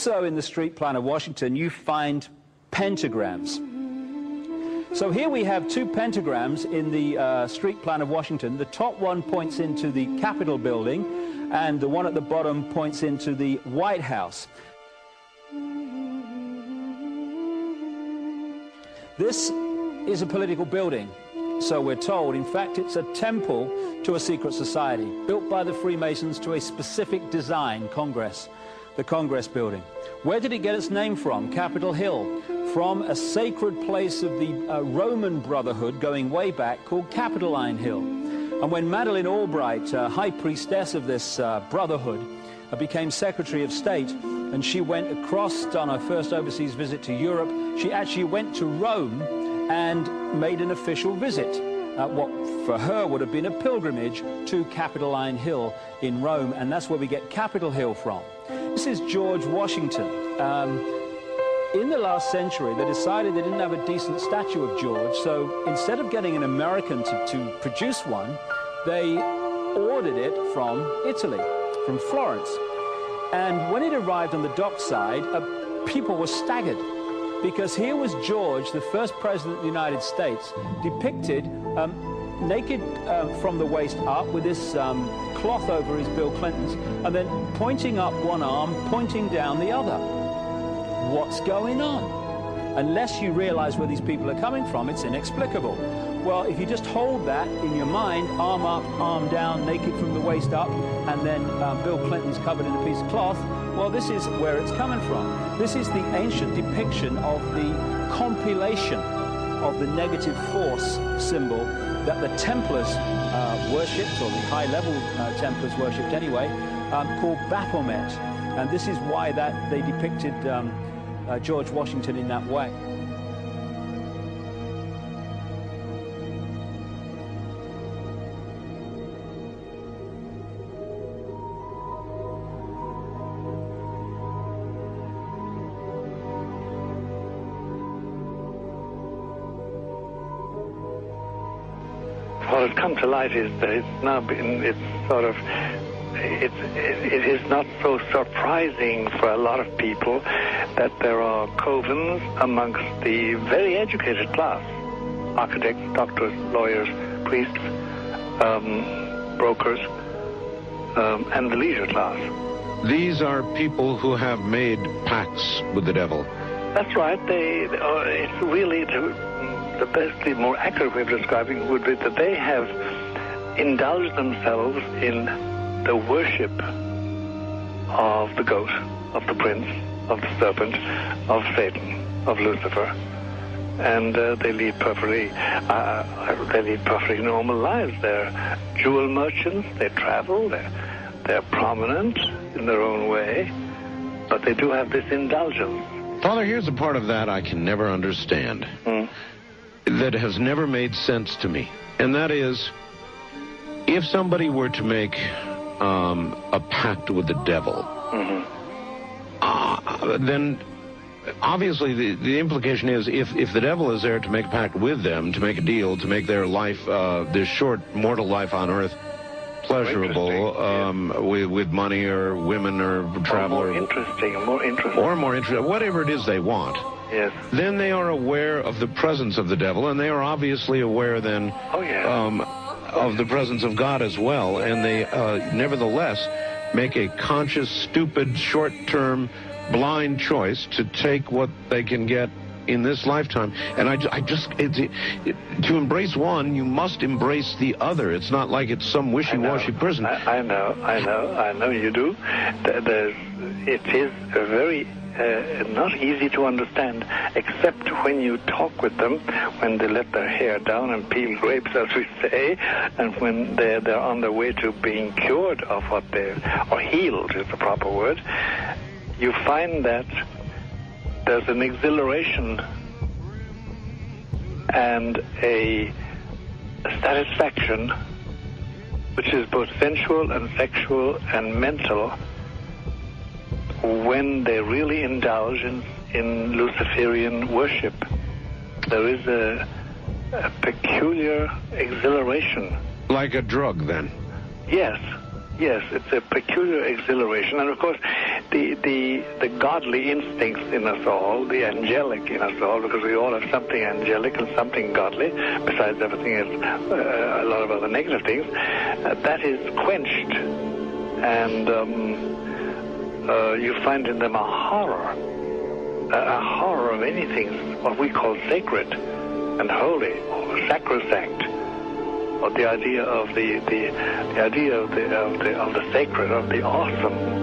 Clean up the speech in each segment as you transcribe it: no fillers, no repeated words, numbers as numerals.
Also in the street plan of Washington, you find pentagrams. So here we have two pentagrams in the street plan of Washington. The top one points into the Capitol building, and the one at the bottom points into the White House. This is a political building, so we're told. In fact, it's a temple to a secret society, built by the Freemasons to a specific design, Congress, the Congress building. Where did it get its name from? Capitol Hill, from a sacred place of the Roman Brotherhood going way back called Capitoline Hill. And when Madeleine Albright, high priestess of this brotherhood, became Secretary of State, and she went across on her first overseas visit to Europe, she actually went to Rome and made an official visit, what for her would have been a pilgrimage to Capitoline Hill in Rome, and that's where we get Capitol Hill from. This is George Washington. In the last century, they decided they didn't have a decent statue of George, so instead of getting an American to produce one, they ordered it from Italy, from Florence. And when it arrived on the dockside, people were staggered, because here was George, the first president of the United States, depicted naked from the waist up with this cloth over his Bill Clinton's, and then pointing up one arm, pointing down the other. What's going on? Unless you realize where these people are coming from, it's inexplicable. Well, if you just hold that in your mind, arm up, arm down, naked from the waist up, and then Bill Clinton's covered in a piece of cloth, well, this is where it's coming from. This is the ancient depiction of the compilation of the negative force symbol that the Templars worshipped, or the high-level Templars worshipped anyway, called Baphomet. And this is why that they depicted George Washington in that way. What has come to light is that it is not so surprising for a lot of people that there are covens amongst the very educated class, architects, doctors, lawyers, priests, brokers, and the leisure class. These are people who have made pacts with the devil. That's right. It's really the best, the more accurate way of describing would be that they have indulged themselves in the worship of the goat, of the prince, of the serpent, of Satan, of Lucifer, and they lead perfectly normal lives. They're jewel merchants. They travel. They're prominent in their own way, but they do have this indulgence. Father, here's a part of that I can never understand. That has never made sense to me, and that is, if somebody were to make a pact with the devil, then obviously the implication is if the devil is there to make a pact with them, to make a deal, to make their life, this short mortal life on earth, pleasurable, with money or women or travel, more interesting, whatever it is they want. Yes. Then they are aware of the presence of the devil, and they are obviously aware then of the presence of God as well, and they nevertheless make a conscious, stupid, short-term, blind choice to take what they can get in this lifetime. And to embrace one, you must embrace the other. It's not like it's some wishy-washy person. I know you do. It is a very not easy to understand, except when you talk with them, when they let their hair down and peel grapes, as we say, and when they're on their way to being cured of what or healed is the proper word. You find that there's an exhilaration and a satisfaction which is both sensual and sexual and mental when they really indulge in Luciferian worship. There is a peculiar exhilaration. Like a drug, then? Yes, it's a peculiar exhilaration. And of course, the godly instincts in us all, the angelic in us all, because we all have something angelic and something godly, besides everything else, a lot of other negative things, that is quenched. And you find in them a horror of anything, what we call sacred and holy, or sacrosanct, or the idea of the idea of the sacred, of the awesome.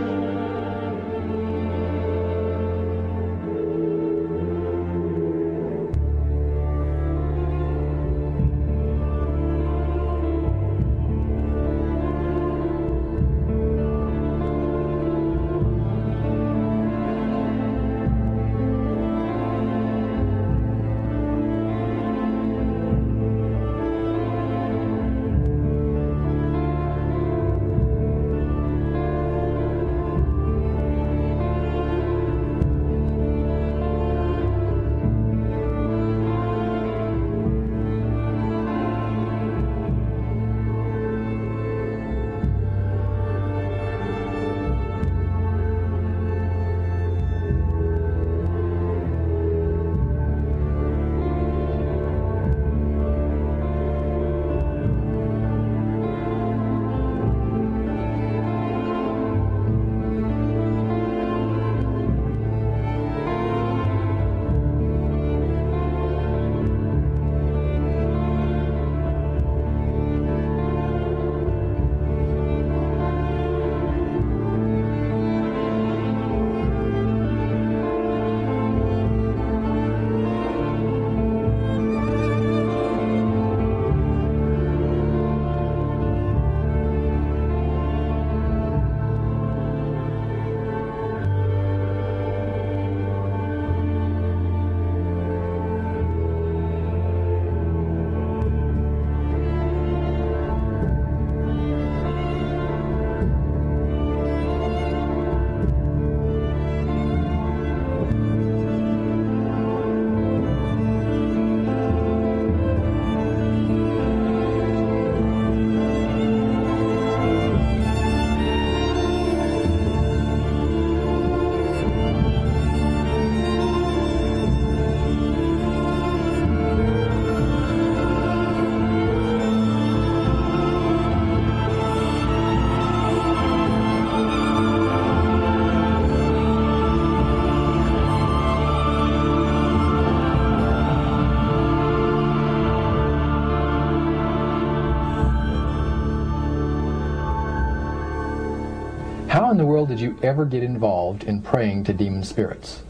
How in the world did you ever get involved in praying to demon spirits?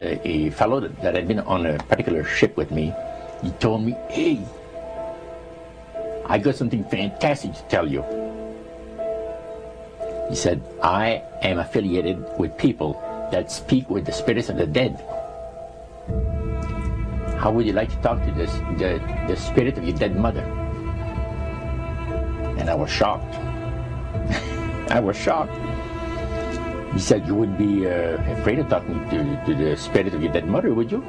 A fellow that had been on a particular ship with me, he told me, "Hey, I got something fantastic to tell you." He said, "I am affiliated with people that speak with the spirits of the dead. How would you like to talk to the spirit of your dead mother?" And I was shocked. I was shocked. He said, "You wouldn't be afraid of talking to the spirit of your dead mother, would you?"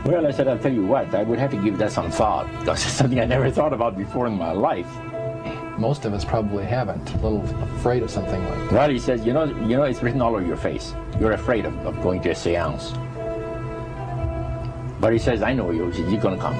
Well, I said, "I'll tell you what, I would have to give that some thought, because it's something I never thought about before in my life." Most of us probably haven't. A little afraid of something like that. Well, he says, you know, it's written all over your face. You're afraid of going to a seance. But he says, "I know you. He says, you're going to come."